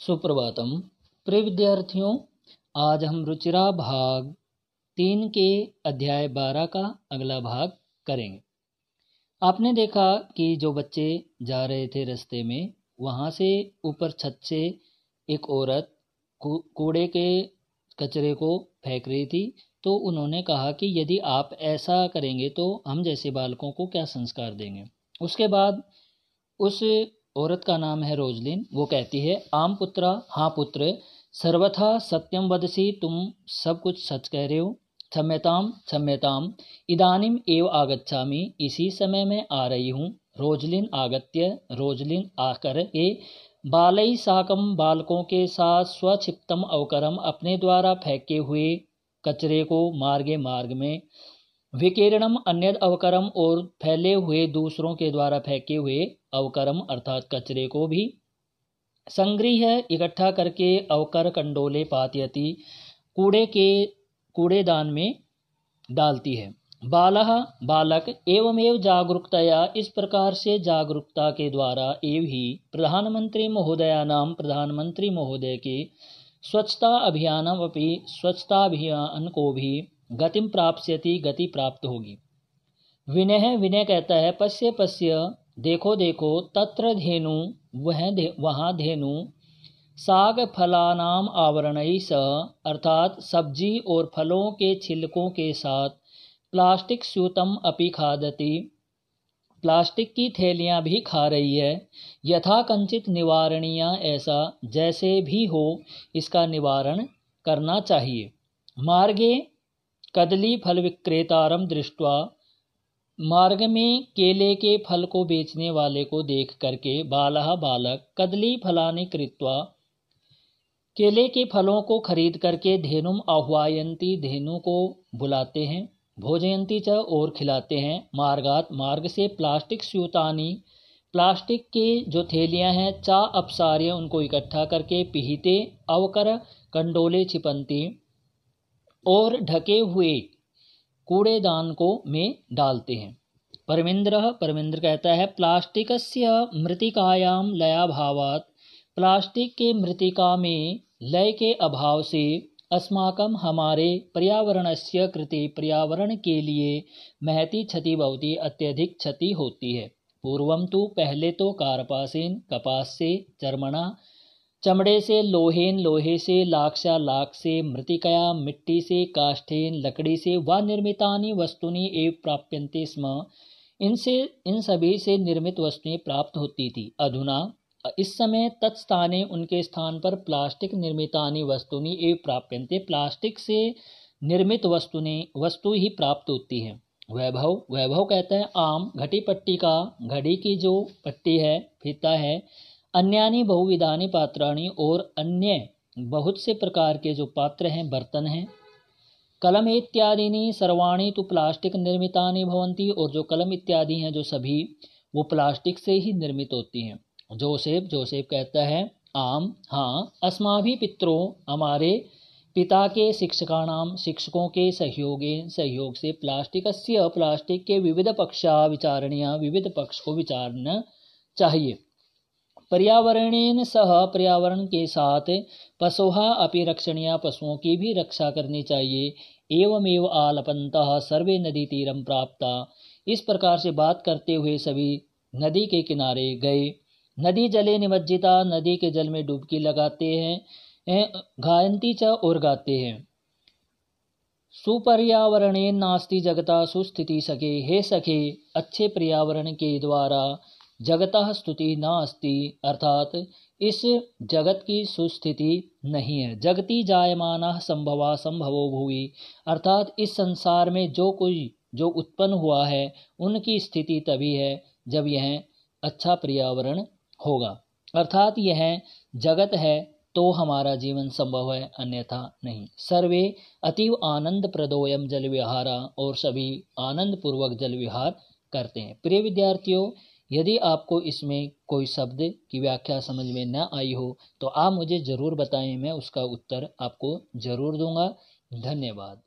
सुप्रभातम। प्रिय विद्यार्थियों, आज हम रुचिरा भाग 3 के अध्याय 12 का अगला भाग करेंगे। आपने देखा कि जो बच्चे जा रहे थे रास्ते में, वहाँ से ऊपर छत से एक औरत कूड़े के कचरे को फेंक रही थी। तो उन्होंने कहा कि यदि आप ऐसा करेंगे तो हम जैसे बालकों को क्या संस्कार देंगे। उसके बाद उस औरत का नाम है रोजलिन। वो कहती है, आम पुत्रा, हाँ पुत्र, सर्वथा सत्यम वदसी, तुम सब कुछ सच कह रहे हो। क्षम्यताम क्षम्यताम, इदानीम एव आगच्छामि, इसी समय मैं आ रही हूँ। रोजलिन आगत्य, रोजलिन आकर के बालई साकम, बालकों के साथ स्वक्षिप्तम अवकरम, अपने द्वारा फेंके हुए कचरे को मार्ग में, विकीर्णम अन्यद अवकरम, और फैले हुए दूसरों के द्वारा फेंके हुए अवकरम अर्थात कचरे को भी, संग्रह इकट्ठा करके, अवकर कंडोले पातयति, कूड़ेदान में डालती है। बालह बालक एवमेव जागरूकतया, इस प्रकार से जागरूकता के द्वारा एव ही प्रधानमंत्री महोदया नाम, प्रधानमंत्री महोदय के स्वच्छता अभियान को भी गतिम प्राप्स्यति, गति प्राप्त होगी। विनय कहता है, पश्य पश्य, देखो देखो, तत्र धेनु, वहाँ धेनु, साग फलानाम आवरणई स, अर्थात सब्जी और फलों के छिलकों के साथ, प्लास्टिक स्यूतम अपि खादति, प्लास्टिक की थैलियाँ भी खा रही है। यथा कंचित निवारणीय, ऐसा जैसे भी हो इसका निवारण करना चाहिए। मार्गे कदली फल विक्रेतारम दृष्ट्वा, मार्ग में केले के फल को बेचने वाले को देख करके, बालह बालक, कदली फलानि कृत्वा, केले के फलों को खरीद करके, धेनुम आह्वायंती, धेनु को बुलाते हैं, भोजयंती च, और खिलाते हैं। मार्गात, मार्ग से, प्लास्टिक स्यूतानी, प्लास्टिक के जो थैलियां हैं, चा अपसार्य, उनको इकट्ठा करके, पिहिते अवकर कंडोले छिपंती, और ढके हुए कूड़ेदान को में डालते हैं। परमेंद्र कहता है, प्लास्टिकस्य मृतिकायाम लयाभावात्, प्लास्टिक के मृतिका में लय के अभाव से, अस्माकं, हमारे, पर्यावरणस्य कृते, पर्यावरण के लिए, महती क्षति भवति, अत्यधिक क्षति होती है। पूर्वम तो, पहले तो, कार्पासेन, कपास से, चर्मणा, चमड़े से, लोहेन, लोहे से, लाक्षा, लाख से, मृतिकया, मिट्टी से, काष्ठेन, लकड़ी से, व निर्मितानि वस्तुनि एव प्राप्यन्ते स्म, इन सभी से निर्मित वस्तुएं प्राप्त होती थी। अधुना, इस समय, तत्स्थाने, उनके स्थान पर, प्लास्टिक निर्मितानि वस्तुनि एव प्राप्यन्ते, प्लास्टिक से निर्मित वस्तु ही प्राप्त होती है। वैभव कहता है, आम, घटी पट्टी का, घड़ी की जो पट्टी है, फीता है, अन्यानि बहुविधानि पात्राणि, और अन्य बहुत से प्रकार के जो पात्र हैं, बर्तन हैं। कलम इत्यादि सर्वाणि तो प्लास्टिक निर्मितानि भवन्ति, और जो कलम इत्यादि हैं जो सभी, वो प्लास्टिक से ही निर्मित होती हैं। जोसेफ कहता है, आम, हाँ, अस्माभि पितरों, हमारे पिता के शिक्षकाणाम, शिक्षकों के सहयोग से, प्लास्टिक के विविध पक्षा विचारणीय, विविध पक्ष को विचारना चाहिए। पर्यावरणेन सह, पर्यावरण के साथ, पशुहा अपि रक्षणीय, पशुओं की भी रक्षा करनी चाहिए। एवमेव आलपन्तः सर्वे नदी तीरम प्राप्ता, इस प्रकार से बात करते हुए सभी नदी के किनारे गए। नदी जले निमज्जिता, नदी के जल में डुबकी लगाते हैं। गायन्ती च, और गाते हैं। सुपर्यावरणेन नास्ति जगता सुस्थिति सखे, हे सखे, अच्छे पर्यावरण के द्वारा जगतः स्तुति न अस्ति, अर्थात इस जगत की सुस्थिति नहीं है। जगति जायमानः संभवा संभवो भुवि, अर्थात इस संसार में जो उत्पन्न हुआ है, उनकी स्थिति तभी है जब यह अच्छा पर्यावरण होगा। अर्थात यह जगत है तो हमारा जीवन संभव है, अन्यथा नहीं। सर्वे अतीव आनंद प्रदोयम जल विहारा, और सभी आनंद पूर्वक जल विहार करते हैं। प्रिय विद्यार्थियों, यदि आपको इसमें कोई शब्द की व्याख्या समझ में न आई हो तो आप मुझे ज़रूर बताएं, मैं उसका उत्तर आपको ज़रूर दूंगा। धन्यवाद।